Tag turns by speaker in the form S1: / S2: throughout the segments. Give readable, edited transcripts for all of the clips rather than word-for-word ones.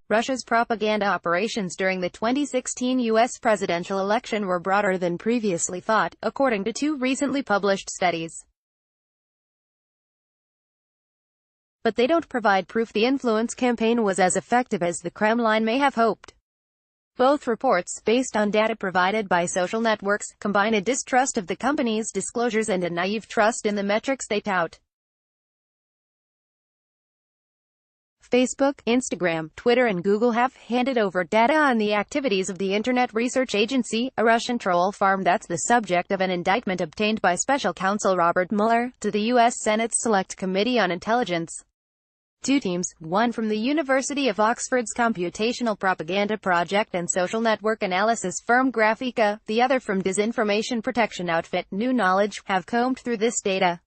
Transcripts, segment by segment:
S1: Russia's propaganda operations during the 2016 U.S. presidential election were broader than previously thought, according to two recently published studies. But they don't provide proof the influence campaign was as effective as the Kremlin may have hoped. Both reports, based on data provided by social networks, combine a distrust of the company's disclosures and a naive trust in the metrics they tout. Facebook, Instagram, Twitter and Google have handed over data on the activities of the Internet Research Agency, a Russian troll farm that's the subject of an indictment obtained by Special Counsel Robert Mueller, to the U.S. Senate's Select Committee on Intelligence. Two teams, one from the University of Oxford's Computational Propaganda Project and social network analysis firm Graphica, the other from disinformation protection outfit New Knowledge, have combed through this data.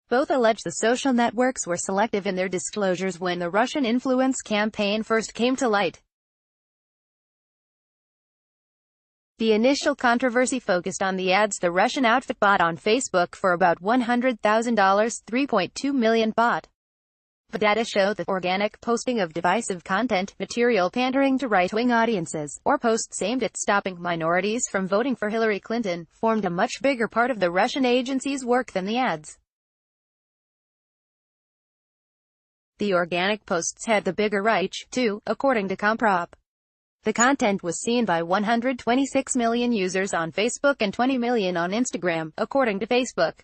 S1: Both allege the social networks were selective in their disclosures when the Russian influence campaign first came to light. The initial controversy focused on the ads the Russian outfit bought on Facebook for about $100,000, 3.2 million bought. The data show that organic posting of divisive content, material pandering to right-wing audiences, or posts aimed at stopping minorities from voting for Hillary Clinton, formed a much bigger part of the Russian agency's work than the ads. The organic posts had the bigger reach, too, according to Comprop. The content was seen by 126 million users on Facebook and 20 million on Instagram, according to Facebook.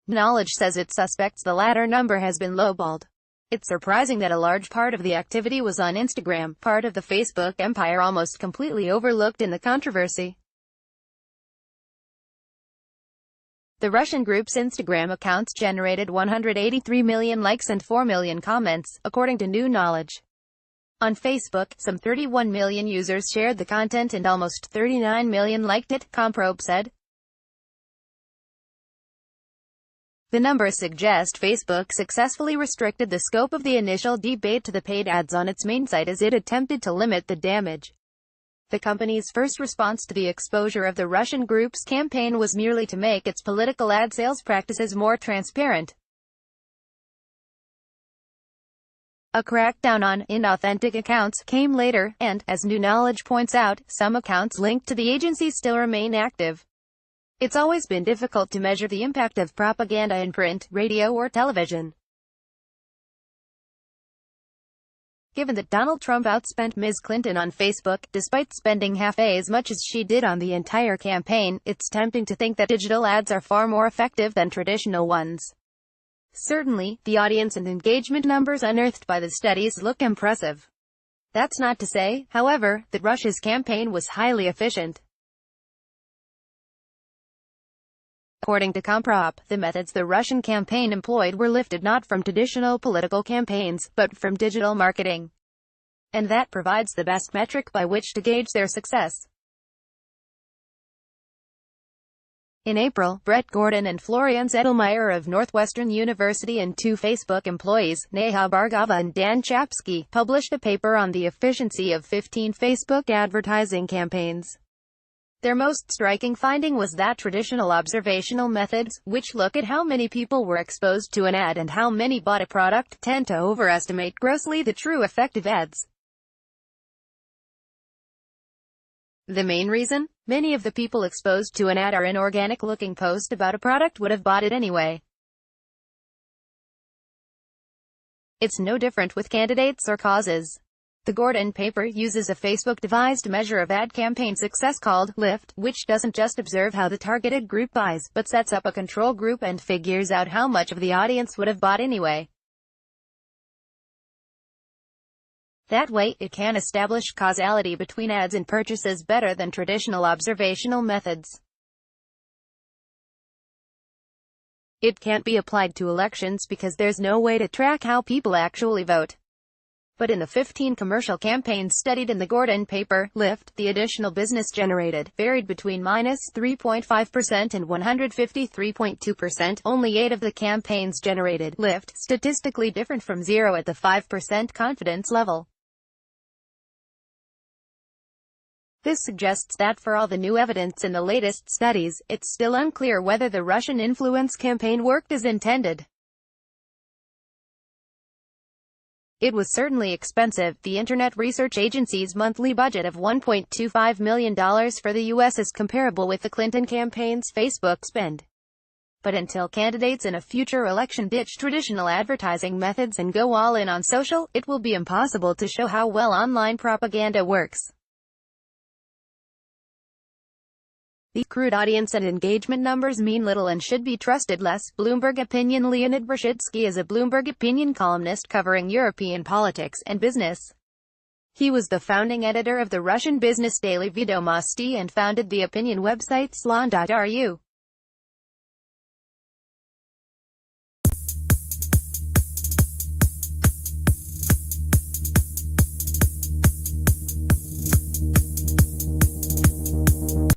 S1: Knowledge says it suspects the latter number has been lowballed. It's surprising that a large part of the activity was on Instagram, part of the Facebook empire almost completely overlooked in the controversy. The Russian group's Instagram accounts generated 183 million likes and 4 million comments, according to New Knowledge. On Facebook, some 31 million users shared the content and almost 39 million liked it, Comprop said. The numbers suggest Facebook successfully restricted the scope of the initial debate to the paid ads on its main site as it attempted to limit the damage. The company's first response to the exposure of the Russian group's campaign was merely to make its political ad sales practices more transparent. A crackdown on inauthentic accounts came later, and, as New Knowledge points out, some accounts linked to the agency still remain active. It's always been difficult to measure the impact of propaganda in print, radio or television. Given that Donald Trump outspent Ms. Clinton on Facebook, despite spending half as much as she did on the entire campaign, it's tempting to think that digital ads are far more effective than traditional ones. Certainly, the audience and engagement numbers unearthed by the studies look impressive. That's not to say, however, that Russia's campaign was highly efficient. According to Comprop, the methods the Russian campaign employed were lifted not from traditional political campaigns, but from digital marketing. And that provides the best metric by which to gauge their success. In April, Brett Gordon and Florian Zettelmeyer of Northwestern University and two Facebook employees, Neha Bhargava and Dan Chapsky, published a paper on the efficiency of 15 Facebook advertising campaigns. Their most striking finding was that traditional observational methods, which look at how many people were exposed to an ad and how many bought a product, tend to overestimate grossly the true effect of ads. The main reason? Many of the people exposed to an ad or inorganic-looking post about a product would have bought it anyway. It's no different with candidates or causes. The Gordon paper uses a Facebook-devised measure of ad campaign success called Lift, which doesn't just observe how the targeted group buys, but sets up a control group and figures out how much of the audience would have bought anyway. That way, it can establish causality between ads and purchases better than traditional observational methods. It can't be applied to elections because there's no way to track how people actually vote. But in the 15 commercial campaigns studied in the Gordon paper, Lift, the additional business generated, varied between -3.5% and 153.2%. Only 8 of the campaigns generated Lift, statistically different from 0 at the 5% confidence level. This suggests that for all the new evidence in the latest studies, it's still unclear whether the Russian influence campaign worked as intended. It was certainly expensive. The Internet Research Agency's monthly budget of $1.25 million for the U.S. is comparable with the Clinton campaign's Facebook spend. But until candidates in a future election ditch traditional advertising methods and go all in on social, it will be impossible to show how well online propaganda works. These crude audience and engagement numbers mean little and should be trusted less. Bloomberg Opinion. Leonid Brzezinski is a Bloomberg Opinion columnist covering European politics and business. He was the founding editor of the Russian business daily Vedomosti and founded the opinion website Slon.ru.